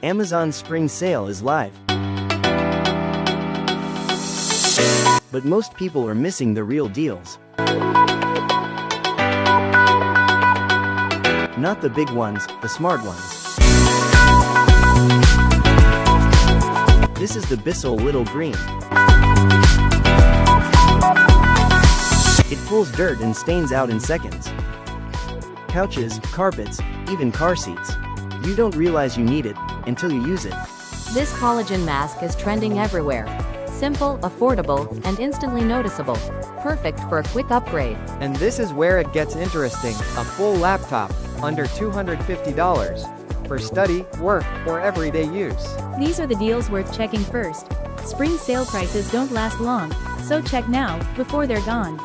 Amazon's spring sale is live. But most people are missing the real deals. Not the big ones, the smart ones. This is the Bissell Little Green. It pulls dirt and stains out in seconds. Couches, carpets, even car seats. You don't realize you need it until you use it. This collagen mask is trending everywhere. Simple, affordable, and instantly noticeable. Perfect for a quick upgrade. And this is where it gets interesting. A full laptop, under $250. For study, work, or everyday use. These are the deals worth checking first. Spring sale prices don't last long, so check now, before they're gone.